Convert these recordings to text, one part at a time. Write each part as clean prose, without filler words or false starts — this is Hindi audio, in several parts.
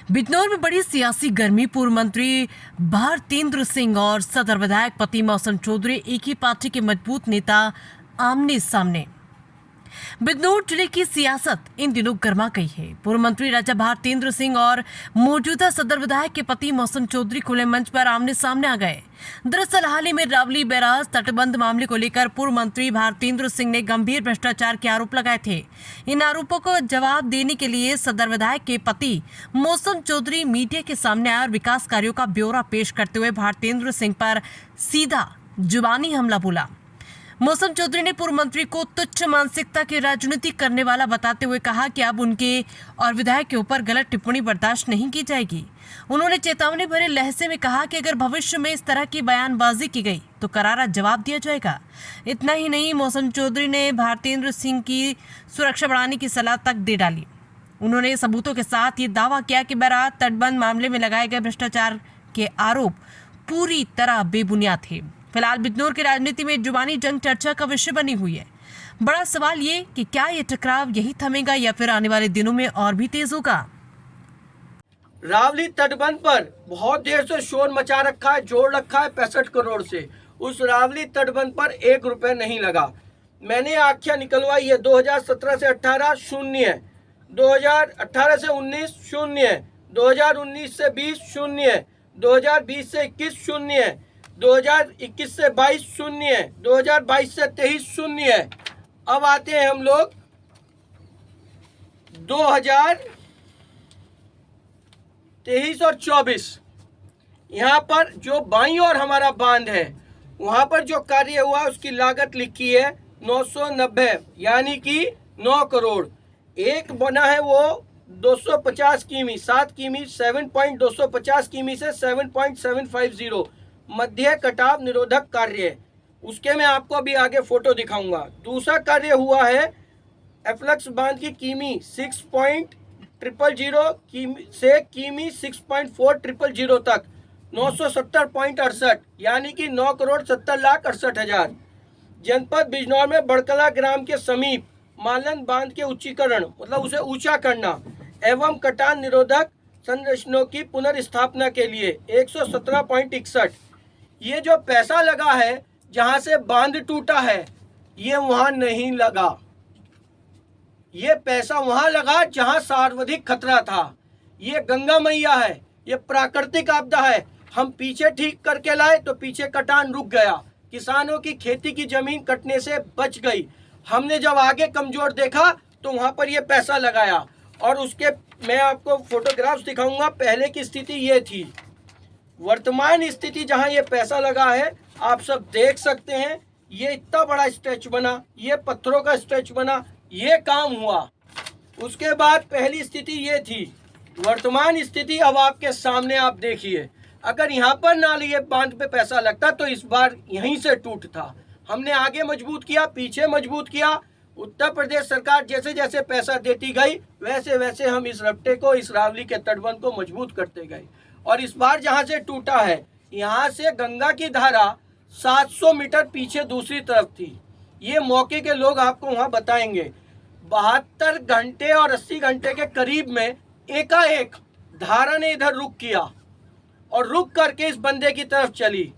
बिजनौर में बड़ी सियासी गर्मी। पूर्व मंत्री भारतेंद्र सिंह और सदर विधायक पति मौसम चौधरी एक ही पार्टी के मजबूत नेता आमने सामने। बिजनौर जिले की सियासत इन दिनों गर्मा गई है। पूर्व मंत्री राजा भारतेंद्र सिंह और मौजूदा सदर विधायक के पति मौसम चौधरी खुले मंच पर आमने सामने आ गए। दरअसल हाल ही में रावली बैराज तटबंध मामले को लेकर पूर्व मंत्री भारतेंद्र सिंह ने गंभीर भ्रष्टाचार के आरोप लगाए थे। इन आरोपों को जवाब देने के लिए सदर विधायक के पति मौसम चौधरी मीडिया के सामने आए और विकास कार्यों का ब्यौरा पेश करते हुए भारतेंद्र सिंह पर सीधा जुबानी हमला बोला। मौसम चौधरी ने पूर्व मंत्री को तुच्छ मानसिकता की राजनीति करने वाला बताते हुए कहा कि अब उनके और विधायक के ऊपर गलत टिप्पणी बर्दाश्त नहीं की जाएगी। उन्होंने चेतावनी भरे लहजे में कहा कि अगर भविष्य में इस तरह की बयानबाजी की गई तो करारा जवाब दिया जाएगा। इतना ही नहीं, मौसम चौधरी ने भारतेंद्र सिंह की सुरक्षा बढ़ाने की सलाह तक दे डाली। उन्होंने सबूतों के साथ ये दावा किया कि बैराज तटबंध मामले में लगाए गए भ्रष्टाचार के आरोप पूरी तरह बेबुनियाद थे। फिलहाल बिजनौर की राजनीति में जुबानी जंग चर्चा का विषय बनी हुई है। बड़ा सवाल ये कि क्या ये टकराव यही थमेगा या फिर आने वाले दिनों में और भी तेज होगा। रावली तटबंध पर बहुत देर से शोर मचा रखा है, जोड़ रखा है 65 करोड़ से। उस रावली तटबंध पर 1 रुपए नहीं लगा। मैंने आख्या निकलवाई है 2017 से 18 शून्य है, 2018 से 19 शून्य है, 2019 से 20 शून्य है, 2020 से 21 शून्य है, 2021 से 22 शून्य है, 2022 से 23 शून्य है। अब आते हैं हम लोग 2023 और 24। यहाँ पर जो बाईं और हमारा बांध है वहाँ पर जो कार्य हुआ उसकी लागत लिखी है 990 यानी कि 9 करोड़। एक बना है वो 250 किमी, 7 किमी 7.250 किमी से 7.750 मध्य कटाव निरोधक कार्य है। उसके मैं आपको अभी आगे फोटो दिखाऊंगा। दूसरा कार्य हुआ है एफ्लक्स बांध की किमी 6.000 किमी से किमी 6.4000 तक 970.68 यानी कि 9 करोड़ 70 लाख 68 हजार। जनपद बिजनौर में बड़कला ग्राम के समीप मालन बांध के उच्चीकरण मतलब उसे ऊंचा करना एवं कटान निरोधक संरचनाओं की पुनर्स्थापना के लिए 117.61। ये जो पैसा लगा है जहां से बांध टूटा है ये वहां नहीं लगा। ये पैसा वहां लगा जहां सर्वाधिक खतरा था। ये गंगा मैया है, ये प्राकृतिक आपदा है। हम पीछे ठीक करके लाए तो पीछे कटान रुक गया, किसानों की खेती की जमीन कटने से बच गई। हमने जब आगे कमजोर देखा तो वहां पर ये पैसा लगाया और उसके मैं आपको फोटोग्राफ्स दिखाऊंगा। पहले की स्थिति ये थी, वर्तमान स्थिति जहां ये पैसा लगा है आप सब देख सकते हैं। ये इतना बड़ा स्ट्रेच बना, ये पत्थरों का स्ट्रेच बना, ये काम हुआ। उसके बाद पहली स्थिति ये थी, वर्तमान स्थिति अब आपके सामने आप देखिए। अगर यहाँ पर ना ये बांध पे पैसा लगता तो इस बार यहीं से टूटता। हमने आगे मजबूत किया, पीछे मजबूत किया। उत्तर प्रदेश सरकार जैसे जैसे पैसा देती गई वैसे वैसे हम इस रपटे को, इस रावली के तटबंध को मजबूत करते गए। और इस बार जहां से टूटा है यहाँ से गंगा की धारा 700 मीटर पीछे दूसरी तरफ थी। ये मौके के लोग आपको वहां बताएंगे। 72 घंटे और 80 घंटे के करीब में एकाएक धारा ने इधर रुक किया और रुक करके इस बंदे की तरफ चली।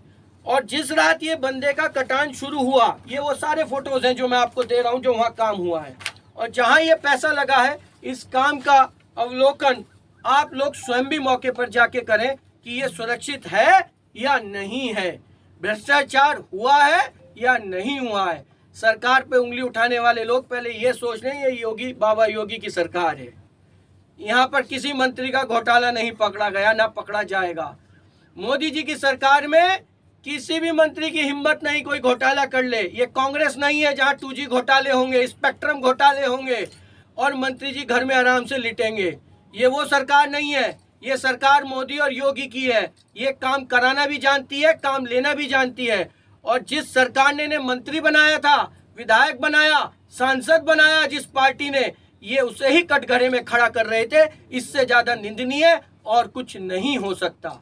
और जिस रात ये बंदे का कटान शुरू हुआ, ये वो सारे फोटोज हैं जो मैं आपको दे रहा हूं जो वहां काम हुआ है। और जहां ये पैसा लगा है इस काम का अवलोकन आप लोग स्वयं भी मौके पर जाके करें कि ये सुरक्षित है या नहीं है, भ्रष्टाचार हुआ है या नहीं हुआ है। सरकार पे उंगली उठाने वाले लोग पहले ये सोच लें ये योगी बाबा योगी की सरकार है। यहाँ पर किसी मंत्री का घोटाला नहीं पकड़ा गया, ना पकड़ा जाएगा। मोदी जी की सरकार में किसी भी मंत्री की हिम्मत नहीं कोई घोटाला कर ले। ये कांग्रेस नहीं है जहाँ 2G घोटाले होंगे, स्पेक्ट्रम घोटाले होंगे और मंत्री जी घर में आराम से लिटेंगे। ये वो सरकार नहीं है। ये सरकार मोदी और योगी की है। ये काम कराना भी जानती है, काम लेना भी जानती है। और जिस सरकार ने मंत्री बनाया था, विधायक बनाया, सांसद बनाया जिस पार्टी ने, ये उसे ही कटघरे में खड़ा कर रहे थे। इससे ज्यादा निंदनीय और कुछ नहीं हो सकता।